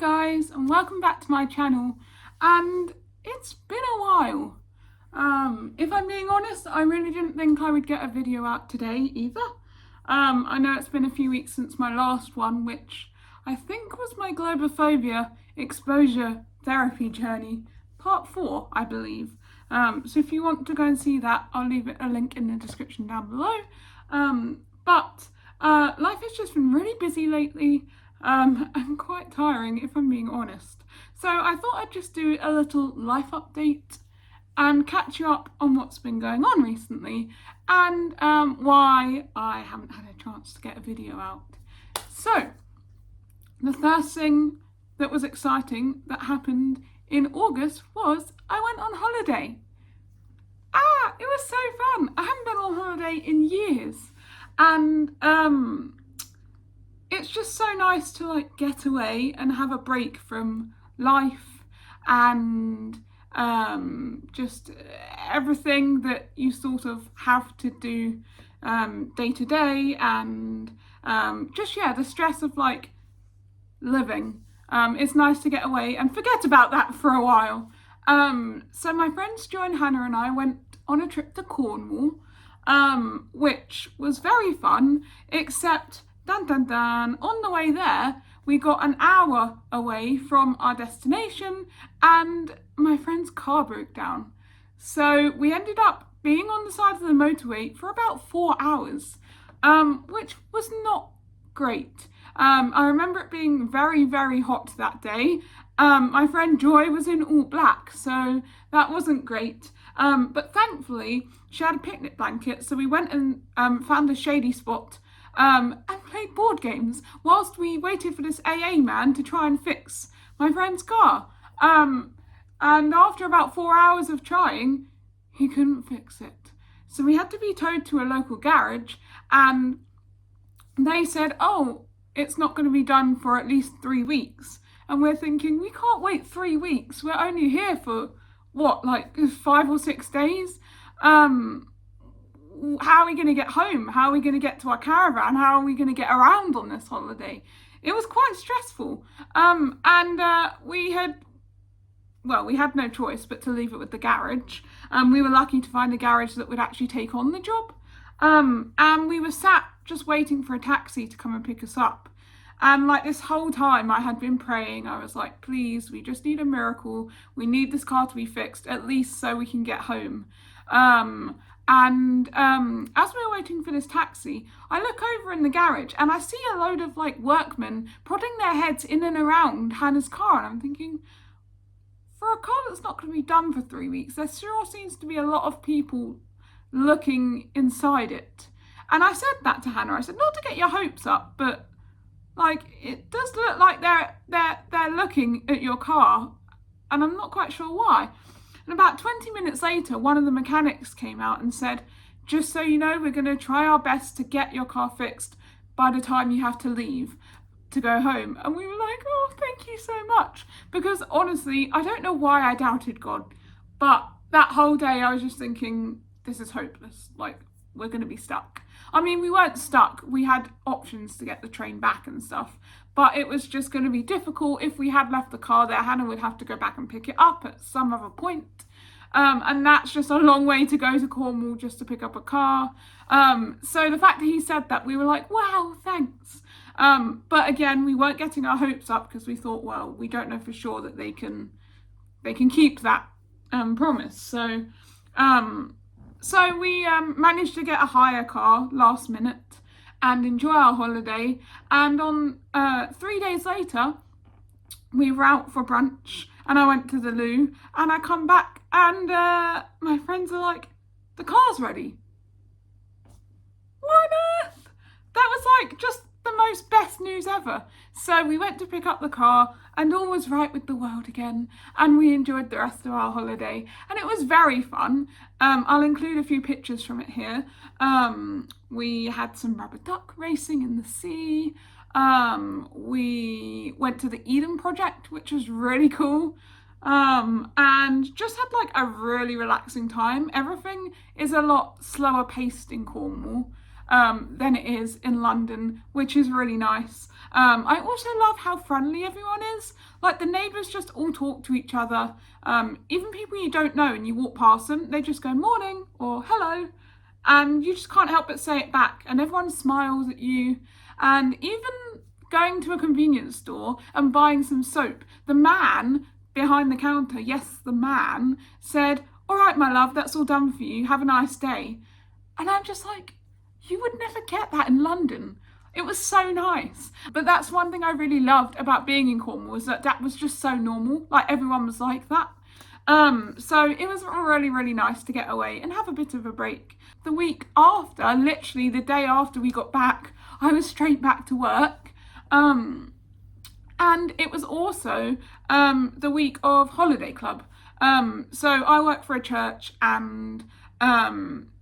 guys, and welcome back to my channel. And it's been a while. If I'm being honest, I really didn't think I would get a video out today either. I know it's been a few weeks since my last one, which I think was my Globophobia exposure therapy journey, part 4, I believe. So if you want to go and see that, I'll leave a link in the description down below. But life has just been really busy lately. And quite tiring, if I'm being honest. So I thought I'd just do a little life update and catch you up on what's been going on recently and why I haven't had a chance to get a video out. So the first thing that was exciting that happened in August was I went on holiday. It was so fun. I haven't been on holiday in years, and it's just so nice to get away and have a break from life and just everything that you sort of have to do day to day, and the stress of living. It's nice to get away and forget about that for a while. So my friends Jo and Hannah and I went on a trip to Cornwall, which was very fun, except dun dun dun, on the way there we got an hour away from our destination and my friend's car broke down. So we ended up being on the side of the motorway for about 4 hours, which was not great. I remember it being very, very hot that day. My friend Joy was in all black, so that wasn't great. But thankfully she had a picnic blanket, so we went and found a shady spot and played board games whilst we waited for this AA man to try and fix my friend's car. And after about 4 hours of trying, he couldn't fix it. So we had to be towed to a local garage, and they said, oh, it's not going to be done for at least 3 weeks. And we're thinking, we can't wait 3 weeks. We're only here for, 5 or 6 days? How are we going to get home? How are we going to get to our caravan? How are we going to get around on this holiday? It was quite stressful. We had no choice but to leave it with the garage. We were lucky to find a garage that would actually take on the job. And we were sat just waiting for a taxi to come and pick us up. And this whole time I had been praying. I was like, please, we just need a miracle. We need this car to be fixed, at least so we can get home. As we were waiting for this taxi, I look over in the garage and I see a load of workmen prodding their heads in and around Hannah's car, and I'm thinking, for a car that's not going to be done for 3 weeks, there sure seems to be a lot of people looking inside it. And I said that to Hannah. I said, not to get your hopes up, but it does look like they're looking at your car, and I'm not quite sure why. And about 20 minutes later, one of the mechanics came out and said, just so you know, we're going to try our best to get your car fixed by the time you have to leave to go home. And we were like, oh, thank you so much. Because honestly, I don't know why I doubted God, but that whole day I was just thinking, this is hopeless. We're going to be stuck. I mean, we weren't stuck. We had options to get the train back and stuff, but it was just going to be difficult. If we had left the car there, Hannah would have to go back and pick it up at some other point. And that's just a long way to go to Cornwall just to pick up a car. So the fact that he said that, we were like, wow, thanks. But again, we weren't getting our hopes up because we thought, well, we don't know for sure that they can keep that promise. So we managed to get a hire car last minute and enjoy our holiday. And on 3 days later, we were out for brunch and I went to the loo, and I come back and my friends are like, the car's ready. What on earth? That was just the most best news ever. So we went to pick up the car and all was right with the world again, and we enjoyed the rest of our holiday, and it was very fun. I'll include a few pictures from it here. We had some rubber duck racing in the sea. We went to the Eden Project, which was really cool, and just had a really relaxing time. Everything is a lot slower paced in Cornwall. than it is in London, which is really nice. I also love how friendly everyone is. Like the neighbours just all talk to each other. Even people you don't know and you walk past them, they just go morning or hello, and you just can't help but say it back, and everyone smiles at you. And even going to a convenience store and buying some soap, the man behind the counter, yes, the man, said, "All right, my love, that's all done for you. Have a nice day." And I'm just like, you would never get that in London. It was so nice. But that's one thing I really loved about being in Cornwall, was that was just so normal. Like everyone was like that. So it was really, really nice to get away and have a bit of a break. The week after, literally the day after we got back, I was straight back to work. And it was also the week of Holiday Club. So I work for a church, and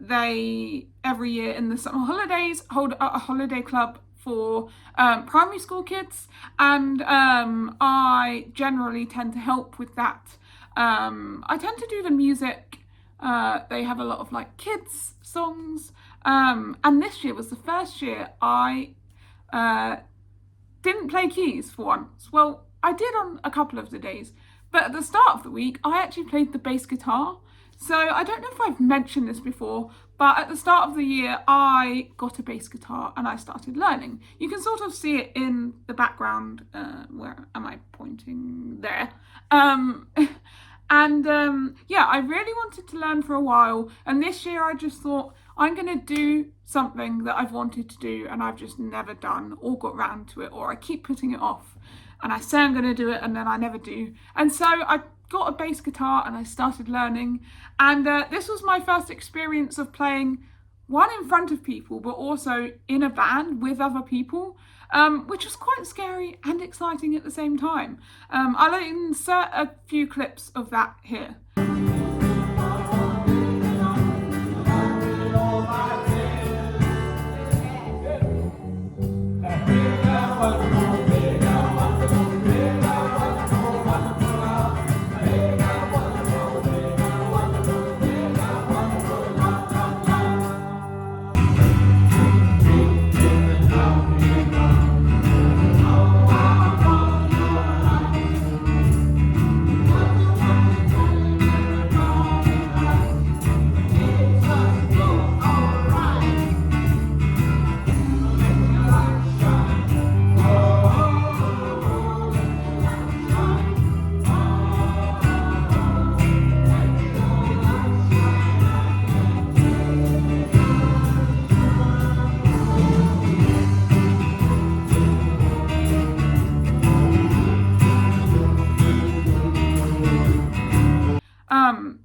they every year in the summer holidays hold a holiday club for primary school kids, and I generally tend to help with that. I tend to do the music. They have a lot of like kids songs, and this year was the first year I didn't play keys for once. Well, I did on a couple of the days, but at the start of the week I actually played the bass guitar. So I don't know if I've mentioned this before, but at the start of the year I got a bass guitar and I started learning. You can sort of see it in the background. Where am I pointing? There. Yeah, I really wanted to learn for a while, and this year I just thought I'm going to do something that I've wanted to do and I've just never done or got round to it, or I keep putting it off, and I say I'm going to do it and then I never do. And so I got a bass guitar and I started learning, and this was my first experience of playing, one, in front of people, but also in a band with other people, which was quite scary and exciting at the same time. I'll insert a few clips of that here.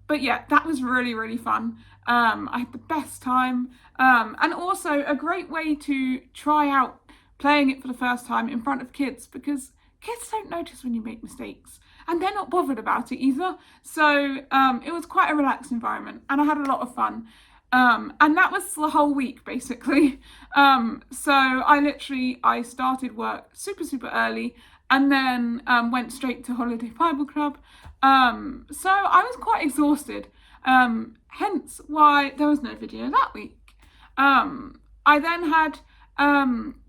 But yeah, that was really, really fun. I had the best time, and also a great way to try out playing it for the first time in front of kids, because kids don't notice when you make mistakes and they're not bothered about it either. So it was quite a relaxed environment and I had a lot of fun. And that was the whole week basically. So I started work super, super early, and then went straight to Holiday Bible Club. So I was quite exhausted, hence why there was no video that week. I then had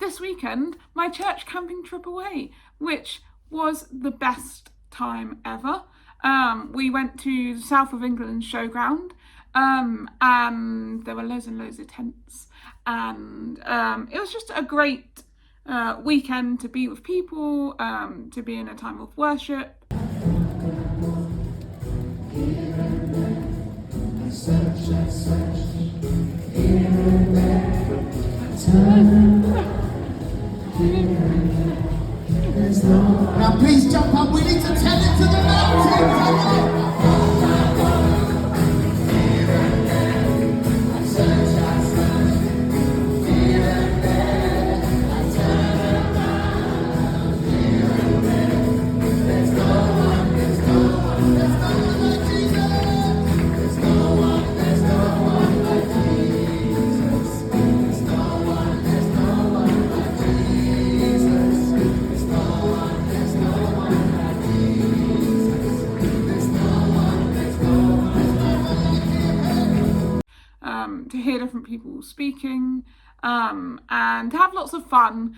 this weekend my church camping trip away, which was the best time ever. We went to the south of England showground, and there were loads and loads of tents, and it was just a great weekend to be with people, to be in a time of worship. Now please jump up, we need to tell it to the mountain. To hear different people speaking, and have lots of fun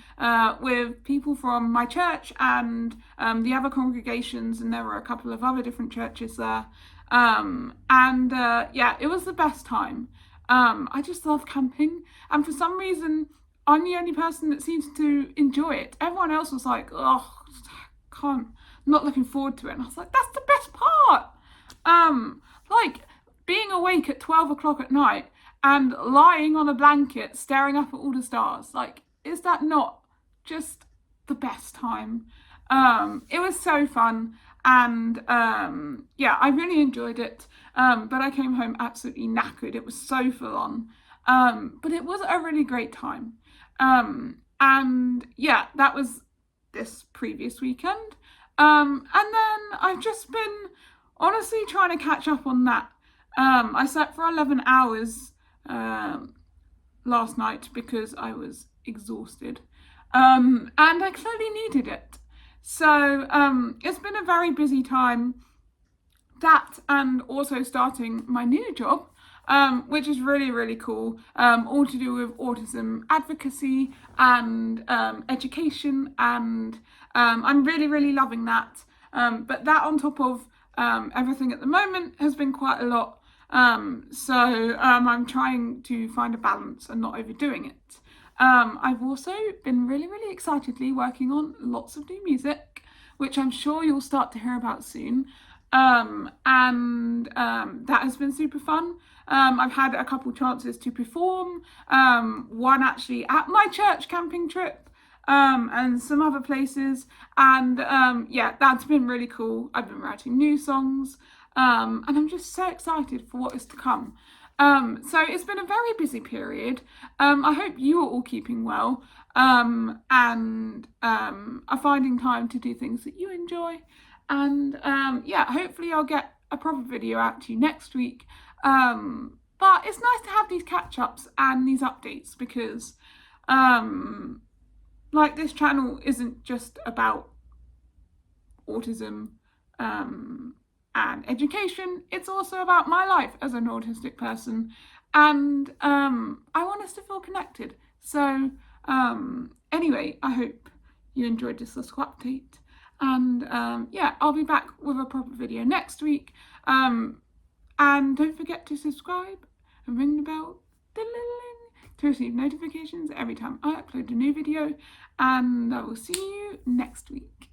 with people from my church and the other congregations, and there were a couple of other different churches there. Yeah, it was the best time. I just love camping, and for some reason, I'm the only person that seems to enjoy it. Everyone else was like, "Oh, can't, not looking forward to it," and I was like, "That's the best part." Like being awake at 12 o'clock at night and lying on a blanket staring up at all the stars. Like, is that not just the best time? It was so fun, and yeah, I really enjoyed it. But I came home absolutely knackered. It was so full on. But it was a really great time. And yeah, that was this previous weekend. And then I've just been honestly trying to catch up on that. I slept for 11 hours last night because I was exhausted. And I clearly needed it. So it's been a very busy time. That and also starting my new job, which is really, really cool, all to do with autism advocacy and education, and I'm really, really loving that. But that on top of everything at the moment has been quite a lot. So I'm trying to find a balance and not overdoing it. I've also been really, really excitedly working on lots of new music, which I'm sure you'll start to hear about soon. That has been super fun. I've had a couple chances to perform, one actually at my church camping trip, and some other places. And yeah, that's been really cool. I've been writing new songs, and I'm just so excited for what is to come. So it's been a very busy period. I hope you are all keeping well, and are finding time to do things that you enjoy. And yeah, hopefully I'll get a proper video out to you next week. But it's nice to have these catch-ups and these updates because like this channel isn't just about autism and education, it's also about my life as an autistic person, and I want us to feel connected. So anyway, I hope you enjoyed this little update, and yeah, I'll be back with a proper video next week, and don't forget to subscribe and ring the bell to receive notifications every time I upload a new video, and I will see you next week.